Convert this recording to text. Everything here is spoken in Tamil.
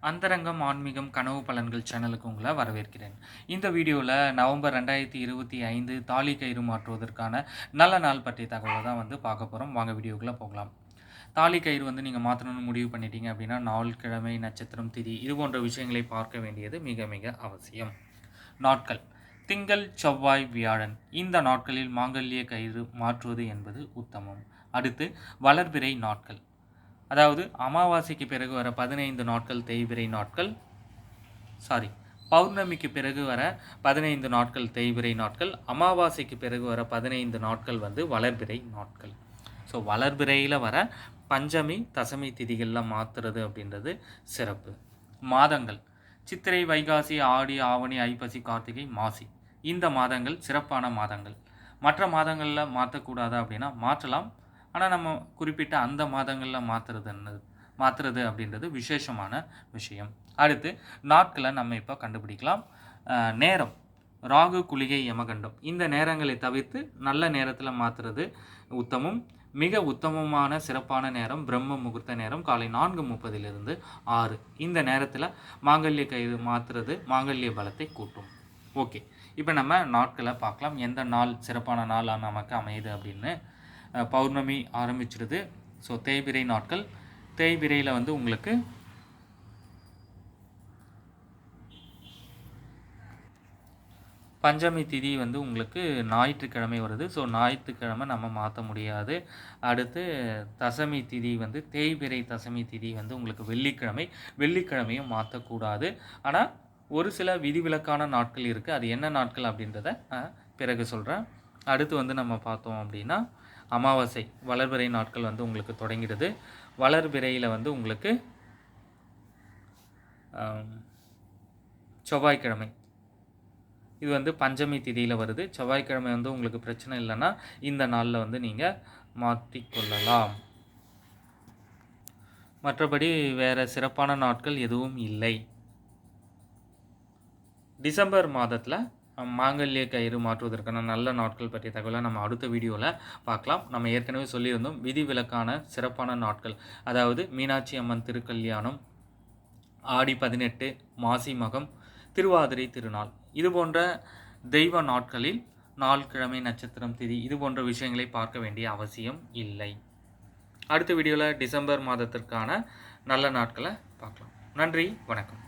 அந்தரங்கம் ஆன்மீகம் கனவு பலன்கள் சேனலுக்கு உங்களை வரவேற்கிறேன். இந்த வீடியோவில் நவம்பர் 2025 தாலி கயிறு மாற்றுவதற்கான நல்ல நாள் பற்றிய தகவலை தான் பார்க்க போகிறோம். வாங்க வீடியோக்குள்ளே போகலாம். தாலி கயிறு நீங்கள் மாற்றணும்னு முடிவு பண்ணிட்டீங்க அப்படின்னா நாள், கிழமை, நட்சத்திரம், திதி இது போன்ற விஷயங்களை பார்க்க வேண்டியது மிக மிக அவசியம். நாட்கள்: திங்கள், செவ்வாய், வியாழன். இந்த நாட்களில் மாங்கல்ய கயிறு மாற்றுவது என்பது உத்தமம். அடுத்து வளர்பிறை நாட்கள், அதாவது அமாவாசைக்கு பிறகு வர 15 நாட்கள் தேய்பிறை நாட்கள், பௌர்ணமிக்கு பிறகு வர 15 நாட்கள் தேய்பிறை நாட்கள், அமாவாசைக்கு பிறகு வர 15 நாட்கள் வளர்பிறை நாட்கள். ஸோ வளர்பிறையில் வர பஞ்சமி தசமி திதிகளில் மாற்றுறது அப்படின்றது சிறப்பு. மாதங்கள்: சித்திரை, வைகாசி, ஆடி, ஆவணி, ஐப்பசி, கார்த்திகை, மாசி. இந்த மாதங்கள் சிறப்பான மாதங்கள். மற்ற மாதங்களில் மாற்றக்கூடாதா அப்படின்னா மாற்றலாம். ஆனால் நம்ம குறிப்பிட்ட அந்த மாதங்களில் மாற்றுறது அப்படின்றது விசேஷமான விஷயம். அடுத்து நாட்களை நம்ம இப்போ கண்டுபிடிக்கலாம். நேரம்: ராகு, குளிகை, யமகண்டம். இந்த நேரங்களை தவிர்த்து நல்ல நேரத்தில் மாற்றுறது உத்தமம். மிக உத்தமமான சிறப்பான நேரம் பிரம்ம முகூர்த்த நேரம் காலை 4:30 6. இந்த நேரத்தில் மாங்கல்ய கயிறு மாற்றுறது மாங்கல்ய பலத்தை கூட்டும். ஓகே, இப்போ நம்ம நாட்களை பார்க்கலாம். எந்த நாள் சிறப்பான நாளாக நமக்கு அமையுது அப்படின்னு. பௌர்ணமி ஆரம்பிச்சிடுது. ஸோ தேய்பிறை நாட்கள். தேய்பிறையில் உங்களுக்கு பஞ்சமி திதி உங்களுக்கு ஞாயிற்றுக்கிழமை வருது. ஸோ ஞாயிற்றுக்கிழமை நம்ம மாற்ற முடியாது. அடுத்து தசமி திதி தேய்பிறை தசமி திதி உங்களுக்கு வெள்ளிக்கிழமையும் மாற்றக்கூடாது. ஆனால் ஒரு சில விதிவிலக்கான நாட்கள் இருக்குது. அது என்ன நாட்கள் அப்படின்றத பிறகு சொல்கிறேன். அடுத்து நம்ம பார்த்தோம் அப்படின்னா அமாவாசை வளர்பிறை நாட்கள் உங்களுக்கு தொடங்கிடுது. வளர்பிறையில் உங்களுக்கு செவ்வாய்க்கிழமை இது பஞ்சமி திதியில் வருது. செவ்வாய்க்கிழமை உங்களுக்கு பிரச்சனை இல்லைன்னா இந்த நாளில் நீங்கள் மாற்றிக்கொள்ளலாம். மற்றபடி வேறு சிறப்பான நாட்கள் எதுவும் இல்லை. டிசம்பர் மாதத்தில் மாங்கல்ய கயிறு மாற்றுவதற்கான நல்ல நாட்கள் பற்றிய தகவலை நம்ம அடுத்த வீடியோவில் பார்க்கலாம். நம்ம ஏற்கனவே சொல்லியிருந்தோம் விதிவிலக்கான சிறப்பான நாட்கள், அதாவது மீனாட்சி அம்மன் திருக்கல்யாணம், ஆடி 18, மாசி மகம், திருவாதிரை திருநாள் இது போன்ற தெய்வ நாட்களில் நாள், கிழமை, நட்சத்திரம், திதி இது போன்ற விஷயங்களை பார்க்க வேண்டிய அவசியம் இல்லை. அடுத்த வீடியோவில் டிசம்பர் மாதத்திற்கான நல்ல நாட்களை பார்க்கலாம். நன்றி, வணக்கம்.